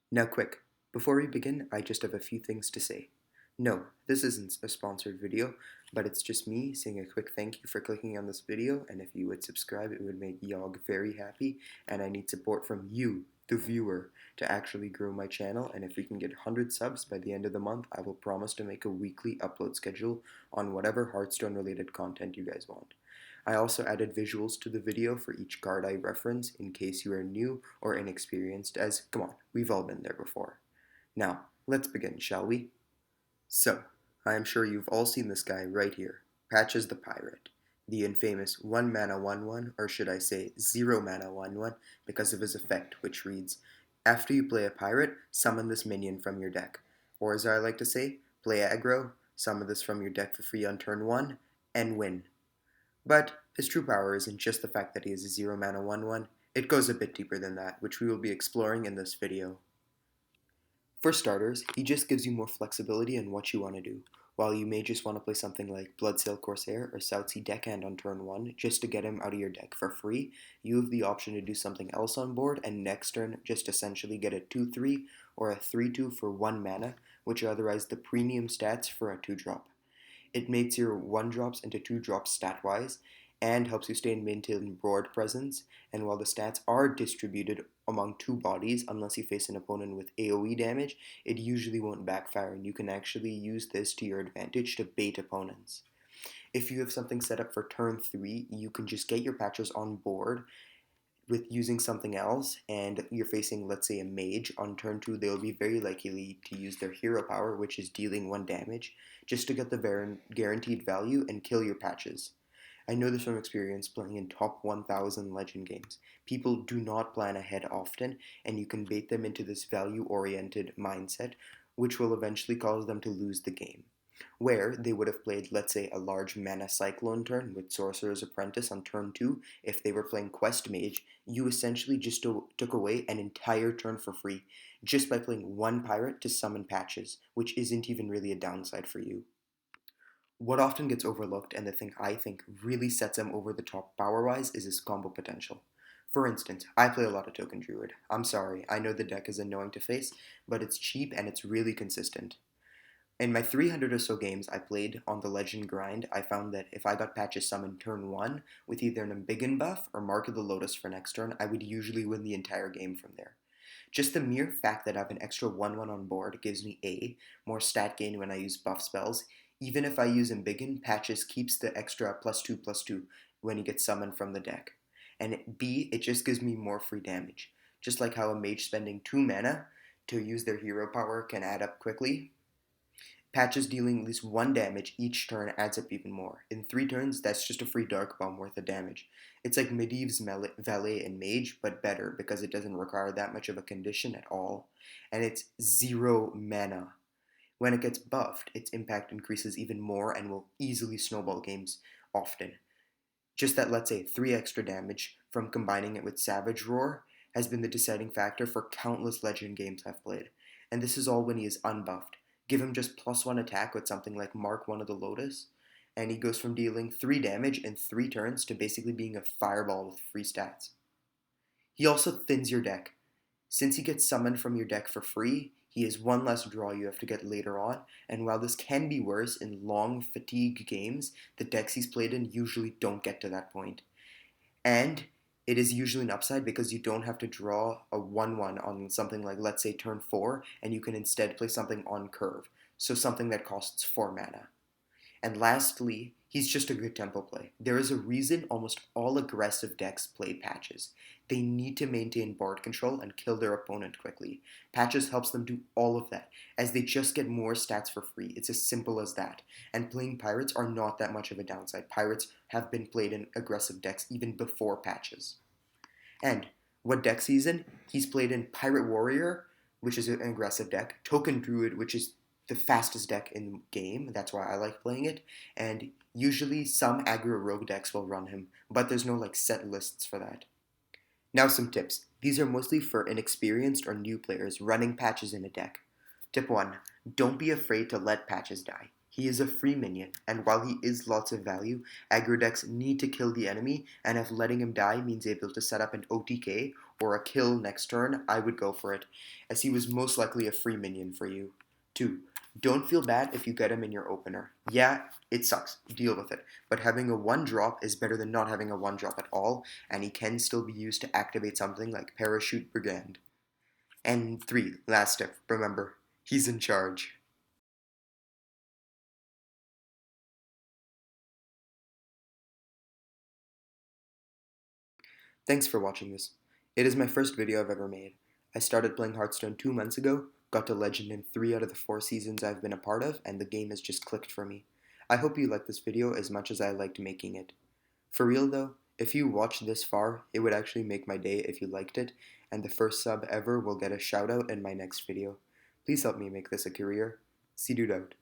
Now quick, before we begin, I just have a few things to say. No, this isn't a sponsored video, but it's just me saying a quick thank you for clicking on this video, and if you would subscribe, it would make Yog very happy, and I need support from you, the viewer, to actually grow my channel, and if we can get 100 subs by the end of the month, I will promise to make a weekly upload schedule on whatever Hearthstone related content you guys want. I also added visuals to the video for each card I reference in case you are new or inexperienced, as, come on, we've all been there before. Now, let's begin, shall we? So, I am sure you've all seen this guy right here, Patches the Pirate, the infamous 1 mana 1/1, or should I say 0 mana 1/1, because of his effect, which reads, after you play a pirate, summon this minion from your deck. Or as I like to say, play aggro, summon this from your deck for free on turn 1, and win. But his true power isn't just the fact that he is a 0 mana 1/1, it goes a bit deeper than that, which we will be exploring in this video. For starters, he just gives you more flexibility in what you want to do. While you may just want to play something like Bloodsail Corsair or Southsea Deckhand on turn 1 just to get him out of your deck for free, you have the option to do something else on board and next turn just essentially get a 2/3 or a 3/2 for 1 mana, which are otherwise the premium stats for a 2-drop. It makes your 1-drops into 2-drops stat-wise, and helps you stay and maintain board presence, and while the stats are distributed among 2 bodies, unless you face an opponent with AoE damage, it usually won't backfire, and you can actually use this to your advantage to bait opponents. If you have something set up for turn 3, you can just get your patches on board with using something else, and you're facing, let's say, a mage. On turn 2, they'll be very likely to use their hero power, which is dealing 1 damage, just to get the guaranteed value and kill your patches. I know this from experience playing in top 1000 Legend games. People do not plan ahead often, and you can bait them into this value-oriented mindset, which will eventually cause them to lose the game. Where they would have played, let's say, a large mana cyclone turn with Sorcerer's Apprentice on turn 2, if they were playing Quest Mage, you essentially just took away an entire turn for free, just by playing 1 pirate to summon patches, which isn't even really a downside for you. What often gets overlooked, and the thing I think really sets him over the top power-wise, is his combo potential. For instance, I play a lot of Token Druid. I'm sorry, I know the deck is annoying to face, but it's cheap and it's really consistent. In my 300 or so games I played on the Legend grind, I found that if I got patches summoned turn 1 with either an Embiggen buff or Mark of the Lotus for next turn, I would usually win the entire game from there. Just the mere fact that I have an extra 1/1 on board gives me A, more stat gain when I use buff spells. Even if I use Embiggen, Patches keeps the extra +2/+2 when he gets summoned from the deck. And B, it just gives me more free damage. Just like how a mage spending 2 mana to use their hero power can add up quickly, Patches dealing at least 1 damage each turn adds up even more. In 3 turns, that's just a free Dark Bomb worth of damage. It's like Medivh's Valet and Mage, but better because it doesn't require that much of a condition at all. And it's 0 mana. When it gets buffed, its impact increases even more and will easily snowball games often. Just that, let's say, 3 extra damage from combining it with Savage Roar has been the deciding factor for countless Legend games I've played. And this is all when he is unbuffed. Give him just +1 attack with something like Mark 1 of the Lotus, and he goes from dealing 3 damage in 3 turns to basically being a fireball with free stats. He also thins your deck. Since he gets summoned from your deck for free, he is 1 less draw you have to get later on, and while this can be worse in long fatigue games, the decks he's played in usually don't get to that point. And it is usually an upside because you don't have to draw a 1/1 on something like, let's say, turn 4, and you can instead play something on curve, so something that costs 4 mana. And lastly, he's just a good tempo play. There is a reason almost all aggressive decks play Patches. They need to maintain board control and kill their opponent quickly. Patches helps them do all of that, as they just get more stats for free. It's as simple as that. And playing Pirates are not that much of a downside. Pirates have been played in aggressive decks even before Patches. And what deck season? He's played in Pirate Warrior, which is an aggressive deck, Token Druid, which is the fastest deck in the game, that's why I like playing it, and usually some aggro rogue decks will run him, but there's no like set lists for that. Now some tips. These are mostly for inexperienced or new players running Patches in a deck. Tip 1. Don't be afraid to let Patches die. He is a free minion, and while he is lots of value, aggro decks need to kill the enemy, and if letting him die means able to set up an OTK or a kill next turn, I would go for it, as he was most likely a free minion for you. 2. Don't feel bad if you get him in your opener. Yeah, it sucks, deal with it, but having a 1-drop is better than not having a 1-drop at all, and he can still be used to activate something like Parachute Brigand. And 3, last tip, remember, he's in charge. Thanks for watching this. It is my first video I've ever made. I started playing Hearthstone 2 months ago, got to Legend in 3 out of the 4 seasons I've been a part of, and the game has just clicked for me. I hope you like this video as much as I liked making it. For real though, if you watched this far, it would actually make my day if you liked it, and the first sub ever will get a shout out in my next video. Please help me make this a career. See dude out.